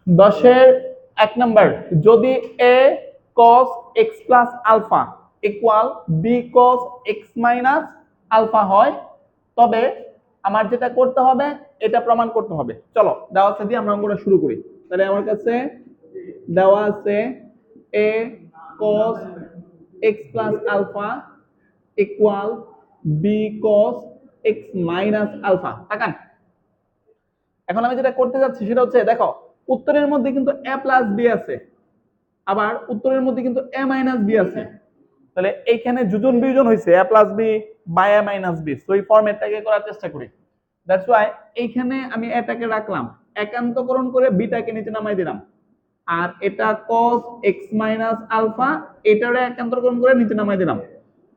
10-এর 1 number, যদি a cos x plus alpha equal b cos x minus alpha হয়, তবে আমার যেটা করতে হবে এটা প্রমাণ করতে হবে। চলো দেওয়া আছে দিয়ে আমরা অঙ্কটা শুরু করি। তাহলে আমার কাছে দেওয়া আছে a cos x plus alpha equal b cos x minus alpha. তাকান, এখন আমি যেটা করতে যাচ্ছি সেটা হচ্ছে, দেখো উত্তরের মধ্যে কিন্তু a প্লাস b আছে, আবার উত্তরের মধ্যে কিন্তু a মাইনাস b আছে। তাহলে এইখানে যোজন বিয়োজন হয়েছে a plus b by a minus b, so এই ফরম্যাটটাকে করার চেষ্টা করি। দ্যাটস ওয়াই এইখানে আমি এটাকে রাখলাম, একান্তকরণ করে বিটাকে নিচে নামাই দিলাম, আর এটা cos x মাইনাস আলফা এটারে একান্তকরণ করে নিচে নামাই দিলাম।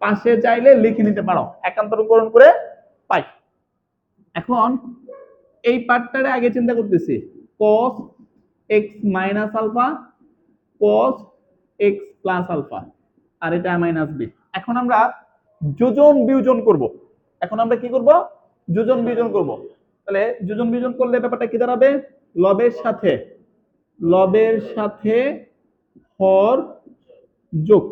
পাশে চাইলে লিখে নিতে পারো, একান্তকরণ করে পাই। এখন এই পার্টটারে আগে চিন্তা করতেছি, cos x minus alpha cos x plus alpha, আর এটা মাইনাস b। এখন আমরা যোজন বিয়োজন করব। এখন আমরা কি করব? যোজন বিয়োজন করব। তাহলে যোজন বিয়োজন করলে ব্যাপারটা কি দাঁড়াবে? লবের সাথে হর যোগ,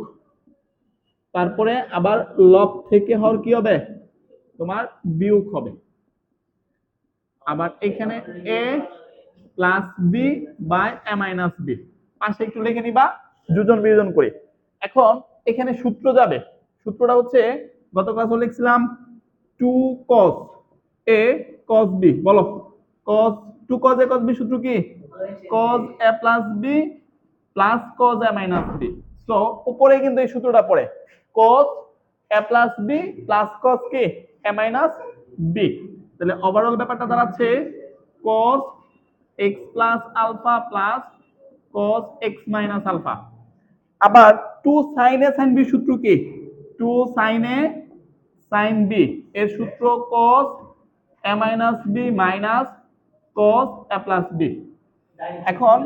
তারপরে আবার লব থেকে হর কি হবে? তোমার বিয়োগ হবে। আবার এখানে a plus B by a minus B, পাশে একটু লিখে নিবা, যোজন বিয়োজন করে। এখন এখানে সূত্র যাবে, সূত্রটা হচ্ছে গত ক্লাসে লিখছিলাম 2 cos a cos b। বলো, cos 2 cos a cos b সূত্র কি? cos a plus b plus cos a minus b। So উপরে কিন্তু এই সূত্রটা পড়ে, cos a plus b plus cos কি a মাইনাস b। তাহলে ওভারঅল ব্যাপারটা দাঁড়াচ্ছে cos x plus alpha plus cos x minus alpha. আবার 2 sin a sin b সূত্র কি? 2 sin a sin b এর সূত্র cos a minus b minus cos a plus b। এখন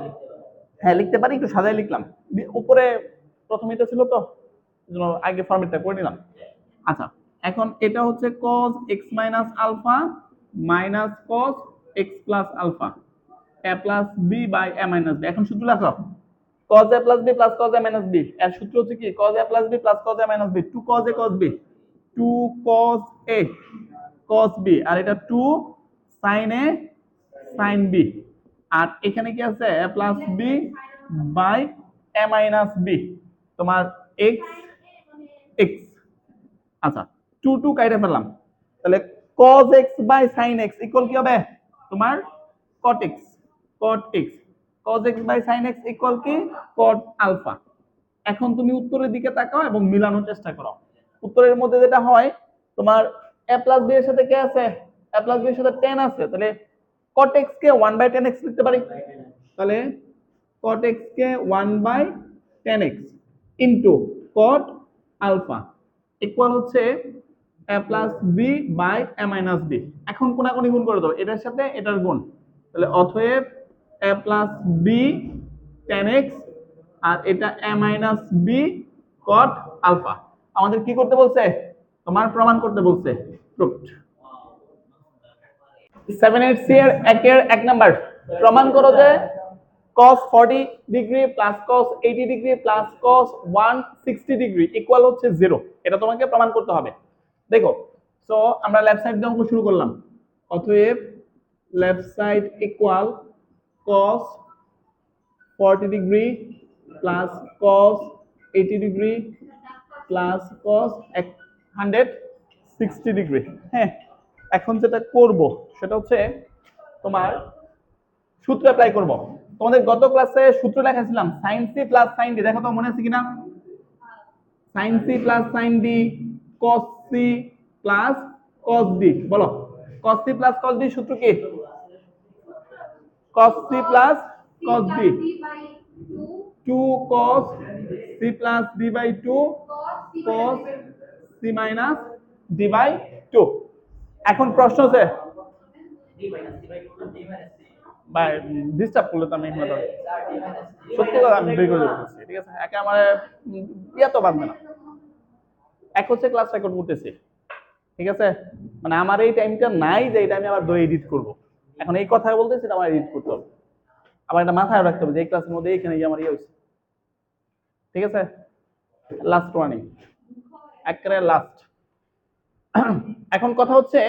হ্যাঁ লিখতে পারি, একটু সাজায় লিখলাম, উপরে প্রথম এটা ছিল তো আগে ফরম্যাটটা করে নিলাম। আচ্ছা, এখন এটা হচ্ছে cos x minus alpha minus cos x plus alpha a plus b by a minus b। এখন সূত্র লেখো, cos a plus b plus cos a minus b এর সূত্র হচ্ছে কি? cos a plus b plus cos a minus b, 2 cos a cos b, 2 cos a cos b, আর এটা 2 sin a sin b, আর এখানে কি আছে? a plus b by a minus b, তোমার x x। আচ্ছা, 2 2 কাইটা ফেললাম, তাহলে cos x by sin x equal কি হবে? তোমার cot x, cot x, cos x by sin x equal কি? cot alpha. এখন তুমি উত্তরের দিকে তাকাও এবং মিলানোর চেষ্টা করো। উত্তরের মধ্যে যেটা হয়, তোমার a প্লাস b এর সাথে কে আছে? a প্লাস b এর সাথে tan আছে, তাহলে cot x কে 1 বাই tan x লিখতে পারি। তাহলে cot x কে 1 by tan x into cot alpha equal হচ্ছে a plus b by a minus b। এখন কোনাকুনি গুণ করে দাও, এটার সাথে এটার গুণ, তাহলে অতএব a plus b tan x আর এটা a minus b cot alpha. আমাদের কি করতে বলছে? তোমার প্রমাণ করতে বলছে। প্রুফড। 7-8 এর 1 নাম্বার, প্রমাণ করো যে cos 40 degree plus cos 80 degree plus cos 160 degree equal হচ্ছে 0। এটা তোমাকে প্রমাণ করতে হবে। দেখো, সো আমরা লেফট সাইড দিয়ে অঙ্ক শুরু করলাম। অতএব left side equal cos 40 degree plus cos 80 degree plus cos 160 degree. হ্যাঁ, এখন যেটা করব সেটা হচ্ছে তোমার সূত্র অ্যাপ্লাই করব। তোমাদের গত ক্লাসে সূত্র লেখাছিলাম sin c plus sin d, দেখো তো মনে আছে কিনা? sin c plus sin d cos c plus cos d। বলো, cos c plus cos d সূত্র কি? cos c plus cos d, 2 cos c plus d by 2 cos c minus d by 2। এখন প্রশ্ন আছে ভাই, ডিস্টার্ব করলে তো আমি সত্যি কথা আমি বের করে দিচ্ছি, ঠিক আছে? একে আমার ইয়া তো বাঁধবে না। এক হচ্ছে ক্লাস রেকর্ড করতেছি, ঠিক আছে? মানে আমার এই টাইমটা নাই যে এটা আমি আবার দই এডিট করব। এখন এই কথা বলতেছি, আমার এডিট করতে হবে। আবার এটা মাথায় রাখতে হবে যে এই ক্লাসের মধ্যে এখানে গিয়ে আমার ইয়ে হয়েছে। ঠিক আছে, লাস্ট ওয়ানে একেবারে লাস্ট। এখন কথা হচ্ছে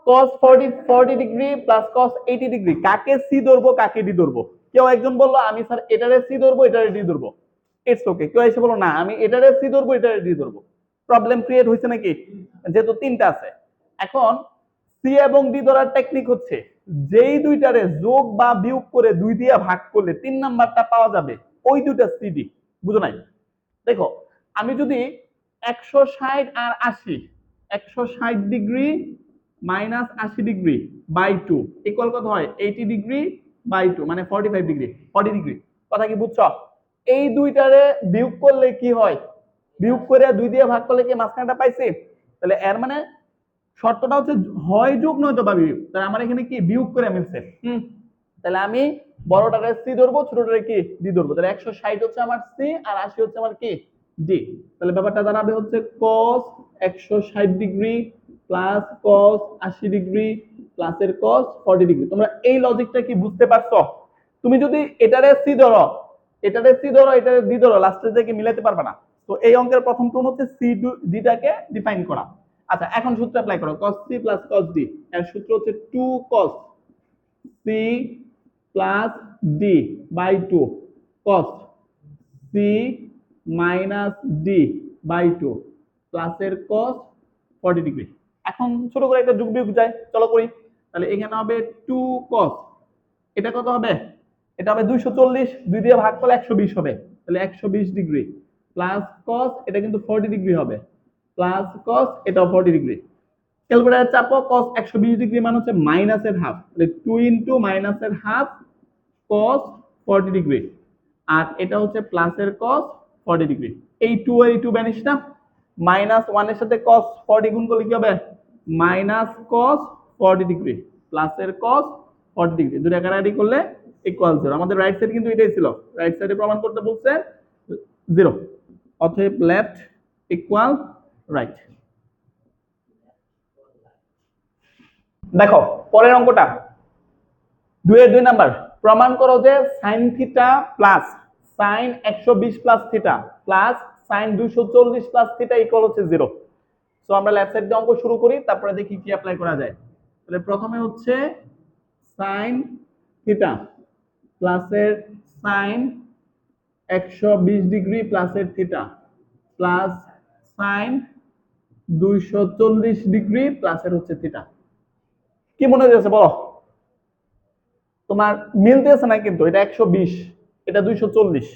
cos 40 degree plus cos 80 degree কাকে সি ধরবো কাকে ডি ধরবো। কেউ একজন বললো আমি স্যার এটারে সি ধরবো এটারে ডি ধরবো, ইটস ওকে। কেউ এসে বললো না আমি এটারে সি ধরবো এটারে ডি ধরবো। প্রবলেম ক্রিয়েট হয়েছে নাকি? যেহেতু তিনটা আছে, এখন সি এবং ডি ধরার টেকনিক হচ্ছে যেই দুইটারে যোগ বা বিয়োগ করে 2 দিয়ে ভাগ করলে 3 নাম্বারটা পাওয়া যাবে, ওই দুইটা সিডি। বুঝো নাই? দেখো আমি যদি 160 আর 80, 160 degree minus 80 degree by 2 equal কত হয়? 80 ডিগ্রি বাই 2 মানে 45 ডিগ্রি, 40 ডিগ্রি। কথা কি বুঝছো? এই দুইটারে বিয়োগ করলে কি হয়? বিয়োগ করে 2 দিয়ে ভাগ করলে কি মাঝখানটা পাইছি? তাহলে এর মানে শর্তটা হচ্ছে হয় যোগ নয়তো বা বিয়োগ। তাহলে আমার এখানে কি বিয়োগ করে মিলছে। তাহলে আমি বড়টারে সি ধরবো, ছোটটারে কি ডি ধরবো। তাহলে 160 হচ্ছে আমার সি আর 80 হচ্ছে আমার কি ডি। তাহলে ব্যাপারটা দাঁড়াবে হচ্ছে cos 160 degree plus cos 80 degree plus এর cos 40 ডিগ্রি। তোমরা এই লজিকটা কি বুঝতে পারছো? তুমি যদি এটারে সি ধরো এটারে সি ধরো এটারে ডি ধরো, লাস্টে যে কি মিলাতে পারবে না। তো এই অঙ্কের প্রথম টুন হচ্ছে সি ডিটাকে ডিফাইন করা। আচ্ছা এখন সূত্র অ্যাপ্লাই করো, cos c plus cos d এর সূত্র হচ্ছে 2 cos c plus d by 2 cos c minus d by 2 plus এর cos 40 ডিগ্রি। এখন ছোট করে একটা যোগ বিয়োগ যায়, চলো করি। তাহলে এখানে হবে 2 cos, এটা কত হবে? এটা হবে 240, 2 দিয়ে ভাগ করলে 120 হবে, তাহলে 120 ডিগ্রি প্লাস cos, এটা কিন্তু 40 ডিগ্রি হবে, প্লাস cos এটাও 40 ডিগ্রি। ক্যালকুলেটর চাপো, cos 120 ডিগ্রি মানে হচ্ছে মাইনাসের হাফ, তাহলে 2 ইনটু মাইনাসের হাফ cos 40 ডিগ্রি, আর এটা হচ্ছে প্লাসের cos 40 ডিগ্রি। এই 2 আর এই 2 ভ্যানিশ না, মাইনাস 1 এর সাথে cos 40 গুণ করলে কি হবে? মাইনাস cos 40 ডিগ্রি প্লাসের cos 40 ডিগ্রি, দুটো কাটাকাটি করলে ইকুয়াল 0। আমাদের রাইট সাইড কিন্তু এটাই ছিল, রাইট সাইডে প্রমাণ করতে বলছে 0, অতএব লেফট ইকুয়াল রাইট। দেখো পরের অঙ্কটা 2 এর 2 নাম্বার, প্রমাণ করো যে sin theta plus sin 120 plus theta plus sin 240 plus theta equal হচ্ছে 0। সো আমরা লেফট সাইড দিয়ে অঙ্ক শুরু করি, তারপরে দেখি কি অ্যাপ্লাই করা যায়। তাহলে প্রথমে হচ্ছে sin থিটা প্লাসের sin 120 ডিগ্রি প্লাসের থিটা প্লাস sin 240 ডিগ্রি প্লাসের হচ্ছে থিটা। কি মনে হচ্ছে বলো? তোমার মিলতেছে না কিন্তু, এটা 120 এটা 240।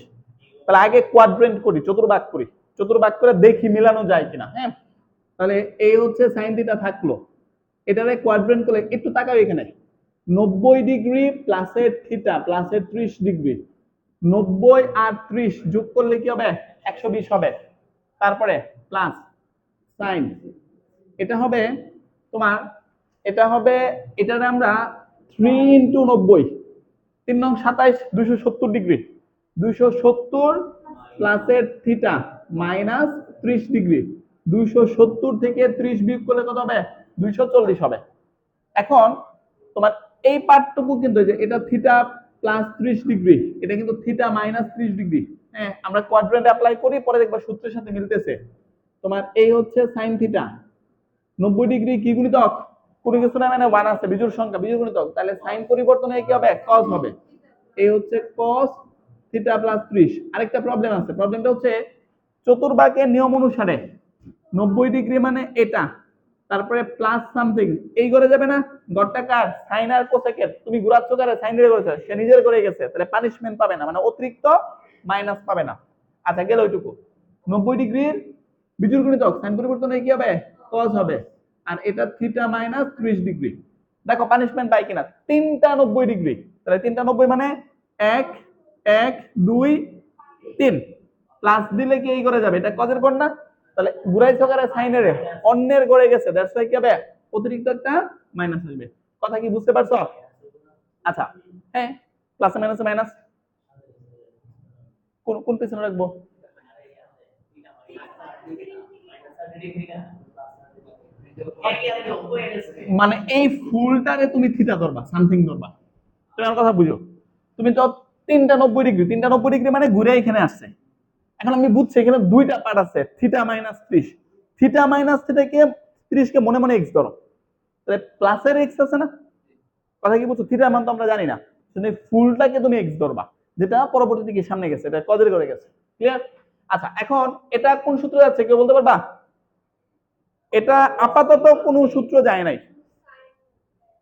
তাহলে আগে কোয়াড্রেন্ট করি, চতুর্ভাগ করি, চতুর্ভাগ করে দেখি মিলানো যায় কিনা। হ্যাঁ, তাহলে এই হচ্ছে সাইন থিটা থাকলো, এটারে কোয়াড্রেন্ট করলে একটু তাকাও এখানে 90 ডিগ্রি প্লাসের থিটা প্লাসের 30 ডিগ্রি, 90 আর 30 যোগ করলে কি হবে? 120 হবে। তারপরে প্লাস সাইন, এটা হবে তোমার, এটা হবে, এটারে আমরা 3 ইন্টু 90, 3 নং 27, 270 ডিগ্রি, 270 প্লাসের থিটা মাইনাস 30 ডিগ্রি, 270 থেকে 30 বিয়োগ করলে কত হবে? 240 হবে। এখন তোমার এই পার্টটুকু কিন্তু যে এটা থিটা প্লাস 30 ডিগ্রি, এটা কিন্তু থিটা মাইনাস 30 ডিগ্রি। হ্যাঁ, আমরা কোয়াড্রেন্ট অ্যাপ্লাই করি, পরে দেখবা সূত্রের সাথে মিলতেছে। তোমার এই হচ্ছে সাইন থিটা, 90 ডিগ্রি কি গুণিতক? কোনো কিছু না, মানে 1 আছে, বিজোড় সংখ্যা, বিজোড় গুণিতক, তাহলে সাইন পরিবর্তন হয়ে কি হবে? cos হবে। এই হচ্ছে cos থিটা প্লাস 30। আরেকটা প্রবলেম আছে, প্রবলেমটা হচ্ছে চতুর্ভাগের নিয়ম অনুসারে 90 ডিগ্রি মানে এটা, তারপরে প্লাস সামথিং এই করে যাবে না, গড়টা কার? সাইন আর কোসেকের। তুমি ঘুরাচ্ছ কারে? সাইন দিয়ে করেছে, সে নিজের করে গেছে, তাহলে পানিশমেন্ট পাবে না, মানে অতিরিক্ত মাইনাস পাবে না। আচ্ছা গেল ওইটুকু। 90 ডিগ্রির বিজোড় গুণিতক সাইন পরিবর্তন হয়ে কি হবে? cos হবে। আর এটা থিটা মাইনাস 30 ডিগ্রি। দেখো পানিশমেন্ট পাই কিনা, তিনটা 90 ডিগ্রি, তাহলে তিনটা 90 মানে 1 1 2 3, প্লাস দিলে কি এই করে যাবে, এটা কজের গড় না, তাহলে ঘুরাইছো কারে? সাইনের, অন্যের গড়ে গেছে, দ্যাটস ওয়াই কি হবে? অতিরিক্ত একটা মাইনাস আসবে। কথা কি বুঝতে পারছো? আচ্ছা হ্যাঁ, প্লাসে মাইনাসে মাইনাস, কোন কোন পিছনে রাখবো? মানে এই ফুলটারে তুমি থিটা ধরবা, সামথিং ধরবা, তুমি আমার কথা বুঝো। তুমি তো 390 ডিগ্রি, 390 ডিগ্রি মানে ঘুরে এখানে আসছে। এখন আমি বুঝছি এখানে দুইটা পার্ট আছে, থিটা মাইনাস 30। থিটা মাইনাস থিটাকে 30 কে মনে মনে এক্স ধরো, তাহলে প্লাসের এক্স আছে না, কথা কি বুঝছো? থিটার মান তো আমরা জানি না, তুমি ফুলটাকে তুমি এক্স ধরবা, যেটা পরবর্তীতে কি সামনে গেছে, এটা কজের করে গেছে। ক্লিয়ার? আচ্ছা, এখন এটা কোন সূত্রে যাচ্ছে কেউ বলতে পারবা? এটা আপাতত কোনো সূত্র যায় নাই,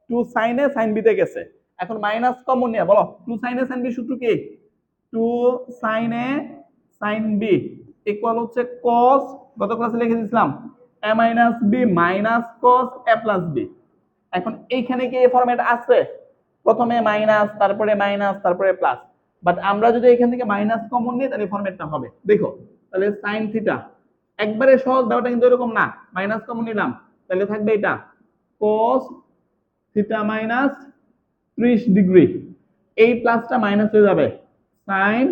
2 sin a sin b তে গেছে। এখন মাইনাস কমন নিয়ে বলো, 2 sin a sin b সূত্র কি? 2 sin a sin b equal হচ্ছে cos, গত ক্লাসে লিখে দিয়েছিলাম, a minus b minus cos a plus b। এখন এইখানে কি এই ফরম্যাট আছে, প্রথমে মাইনাস, তারপরে মাইনাস, তারপরে প্লাস, বাট আমরা যদি এখান থেকে মাইনাস কমন নিই তাহলে ফরম্যাটটা হবে, দেখো তাহলে sin থিটা একবারে সহজ, ব্যাপারটা কিন্তু এরকম না, মাইনাস কমন নিলাম তাহলে থাকবে এটা cos থিটা মাইনাস 30 ডিগ্রি, এই প্লাসটা মাইনাস হয়ে যাবে sin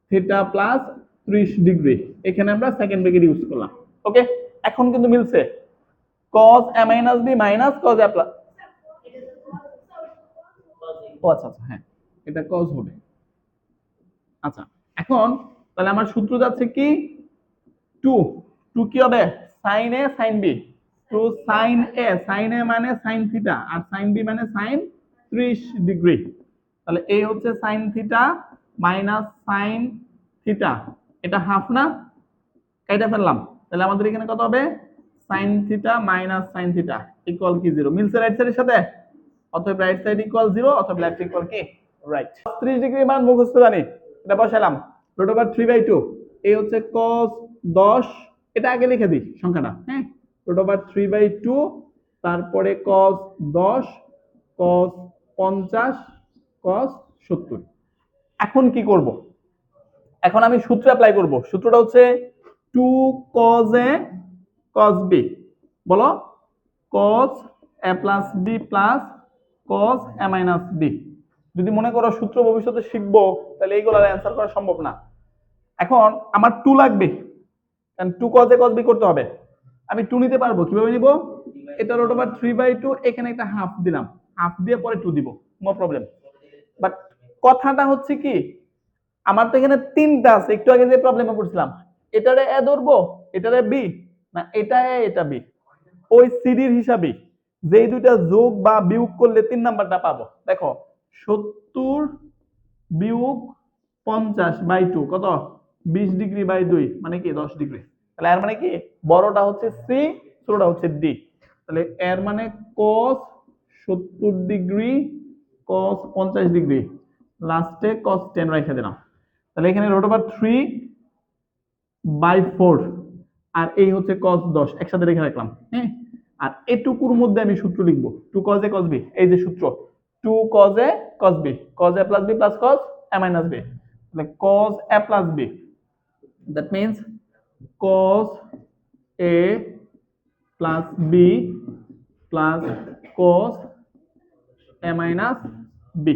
থিটা প্লাস 30 ডিগ্রি, এখানে আমরা সেকেন্ড ব্র্যাকেট ইউজ করলাম। ওকে, এখন কিন্তু মিলছে, cos a minus b minus cos a plus, ও আচ্ছা আচ্ছা, হ্যাঁ এটা cos হবে। আচ্ছা, এখন তাহলে আমার সূত্র যাচ্ছে কি 2, 2 কি হবে sin a sin b, 2 sin a মানে sin থিটা আর sin b মানে sin 30 ডিগ্রি, তাহলে এই হচ্ছে sin theta minus sin theta, এটা হাফ না, কাইটা ফেললাম, তাহলে আমাদের এখানে কত হবে sin theta minus sin theta equal কি 0, মিলছে রাইট সাইডের সাথে, অতএব রাইট সাইড ইকুয়াল 0, অতএব লেফট ইকুয়াল কি রাইট। 30 ডিগ্রি মান মুখস্থ জানি, এটা বসালাম √3/2, এই হচ্ছে cos 10, এটা আগে লিখে দিই সংখ্যাটা, হ্যাঁ √3/2, তারপরে cos 10, cos 50, cos 70। এখন কি করব, এখন আমি সূত্র অ্যাপ্লাই করব, সূত্রটা হচ্ছে 2 cos a cos b, বলো cos a plus b plus cos a minus b। যদি মনে করো সূত্র ভবিষ্যতে শিখবো তাহলে এইগুলোর অ্যান্সার করা সম্ভব না। এখন আমার 2 লাগবে, কারণ 2 cos a cos b করতে হবে, আমি 2 নিতে পারবো, কিভাবে নিব, এটা √3/2, এখানে একটা হাফ দিলাম, হাফ দিয়ে পরে 2 দিব, নো প্রবলেম। বাট কথাটা হচ্ছে কি, আমার তো এখানে তিনটা আছে, একটু আগে যে প্রবলেমে পড়ছিলাম, এটারে এ ধরবো, এটারে বি, না এটা এ এটা বি, ওই সিডির হিসাবে যেই দুইটা যোগ বা বিয়োগ করলে 3 নাম্বারটা পাবো। দেখো 70 বিয়োগ 50/2 কত, 20 ডিগ্রি/2 মানে কি 10 ডিগ্রি, তাহলে এর মানে কি বড়টা হচ্ছে সি, ছোটটা হচ্ছে ডি, তাহলে এর মানে cos 70 ডিগ্রি, cos 50 ডিগ্রি, লাস্টে cos 10 রেখে দিলাম, তাহলে এখানে √3/4 আর এই হচ্ছে cos 10 একসাথে রেখে রাখলাম, হ্যাঁ। আর এটুকুর মধ্যে আমি সূত্র লিখবো 2 cos a cos b, এই যে সূত্র 2 cos a cos b, cos a plus b plus cos a minus b, তাহলে cos a plus b, that means cos a plus b plus cos a minus b।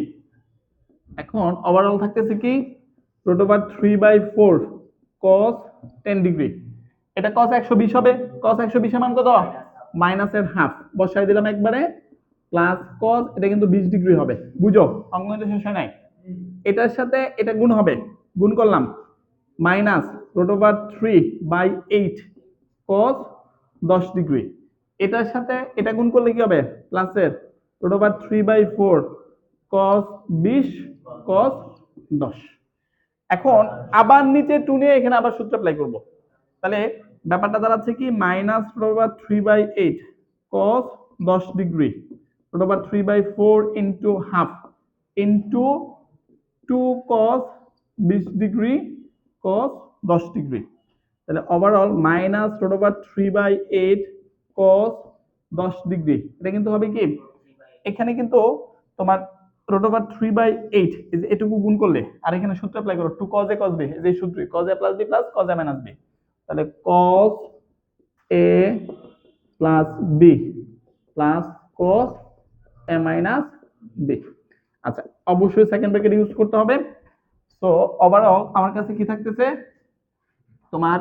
এখন overall থাকতেছে কি √3/4 cos 10 degree, এটা cos 120 হবে, cos 120 এর মান কত, মাইনাসের হাফ বসাই দিলাম একবারে, প্লাস cos, এটা কিন্তু 20 ডিগ্রি হবে, বুঝো অঙ্ক কিন্তু শেষ হয় নাই, এটার সাথে এটা গুণ হবে, গুণ করলাম মাইনাস √3/8 cos 10 ডিগ্রি, এটার সাথে এটা গুণ করলে কি হবে প্লাসের √3/4 cos 20 cos 10। এখন আবার নিচে 2 নিয়ে এখানে আবার সূত্র অ্যাপ্লাই করব, তাহলে ব্যাপারটা দাঁড়াচ্ছে কি minus √3/8 cos 10 degree √3/4 into half into 2 cos 20 degree cos 10 degree, তাহলে ওভারঅল মাইনাস √3/8 cos 10 ডিগ্রি, এটা কিন্তু হবে কি এখানে কিন্তু তোমার √3/8 এই যে এটুকু গুণ করলে আর এখানে সূত্র অ্যাপ্লাই করো 2 cos a cos b, এই যে সূত্র cos a plus b plus cos a minus b, তাহলে cos a plus b plus cos a minus b। আচ্ছা, অবশ্যই সেকেন্ড ব্র্যাকেট ইউজ করতে হবে। সো ওভারঅল আমার কাছে কি থাকতেছে, তোমার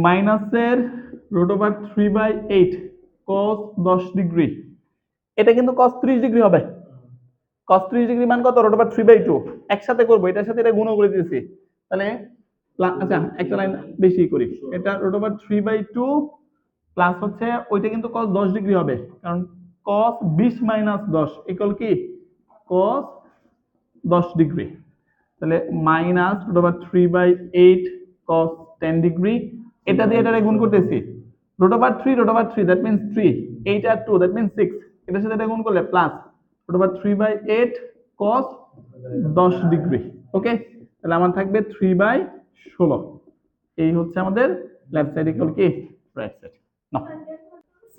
মাইনাসের √3/8 cos 10 ডিগ্রি, এটা কিন্তু cos 30 ডিগ্রি হবে, cos 30 ডিগ্রি মান কত রুট ওভার 3/2 একসাথে করব এটার সাথে এটা গুণ করে দিয়েছি তাহলে আচ্ছা একটা লাইন বেশি করি এটা রুট ওভার 3/2 প্লাস হচ্ছে ওইটা কিন্তু cos 10 ডিগ্রি হবে কারণ cos 20 - 10 ইকুয়াল কি cos 10 ডিগ্রি তাহলে minus root over 3/8 cos 10 degree এটা দিয়ে এটারে গুণ করতেছি রুট ওভার 3 দ্যাট মিন্স 3 8 আর 2 দ্যাট মিন্স 6 এটার সাথে এটা গুণ করলে plus root over 3/8 cos 10 degree okay তাহলে আমার থাকবে 3/16 এই হচ্ছে আমাদের লেফট সাইড ইকুয়াল কি রাইট সাইড না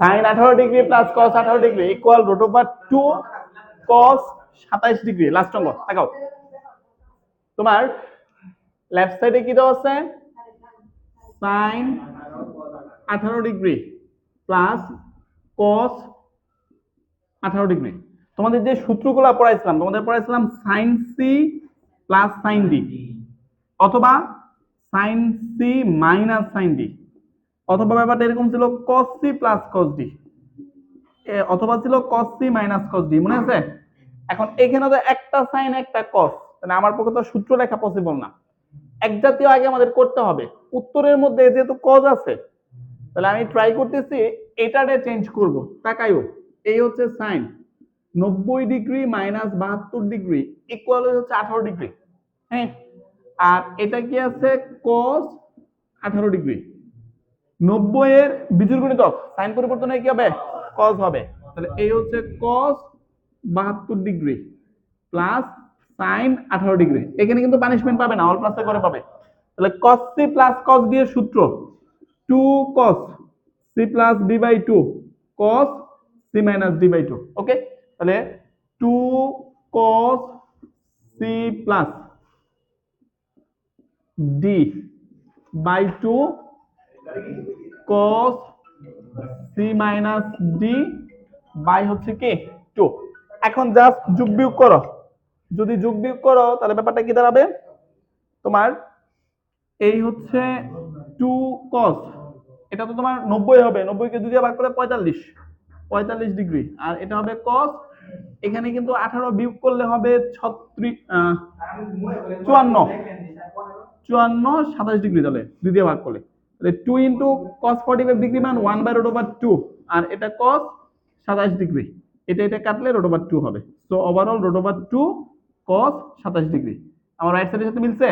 sin 18 ডিগ্রি plus cos 18 degree equal root over 2 cos 27 degree last অঙ্ক তাকাও তোমার লেফট সাইডে কি দেওয়া আছে sin 18 ডিগ্রি প্লাস cos 18 ডিগ্রি তোমাদের যে সূত্রগুলো পড়াইছিলাম তোমাদের পড়াইছিলাম sin c plus sin d অথবা sin c minus sin d অথবা ব্যাপারটা এরকম ছিল cos c plus cos d অথবা ছিল cos c minus cos d মনে আছে এখন এখানে তো একটা sin একটা cos তাহলে আমার পক্ষে তো সূত্র লেখা পসিবল না এক জাতীয় আগে আমাদের করতে হবে উত্তরের মধ্যে যেহেতু cos আছে তাহলে আমি ট্রাই করতেছি এটারে চেঞ্জ করব তাকাইও এই হচ্ছে sin 90 degree minus 72 degree equal হচ্ছে 18 ডিগ্রি হ্যাঁ আর এটা কি আছে cos 18 ডিগ্রি 90 এর বিজোড় গুণিতক sin পরিবর্তনে কি হবে cos হবে তাহলে এই হচ্ছে cos 72 degree plus sin 18 degree এখানে কিন্তু পানিশমেন্ট পাবে না অল প্লাসে করে পাবে তাহলে cos c plus cos d এর সূত্র 2 cos c plus d by 2 cos c minus d by 2 okay তাহলে 2 cos c plus d by 2 cos c minus d by হচ্ছে কি 2 এখন জাস্ট যোগ বিয়োগ করো যদি যোগ বিয়োগ করো তাহলে ব্যাপারটা কি দাঁড়াবে তোমার এই হচ্ছে 2 cos এটা তো তোমার 90 হবে 90 কে 2 দিয়ে ভাগ করলে 45 ডিগ্রি আর এটা হবে cos এখানে কিন্তু 18 বিয়োগ করলে হবে 36 54 27 ডিগ্রি তাহলে 2 দিয়ে ভাগ করলে তাহলে 2 ইনটু cos 45 ডিগ্রি মান 1/√2 আর এটা cos 27 ডিগ্রি এটা কাটলে √2 হবে সো ওভারঅল √2 cos 27 ডিগ্রি আমার রাইট সাইডের সাথে মিলছে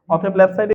অতএব লেফট সাইডে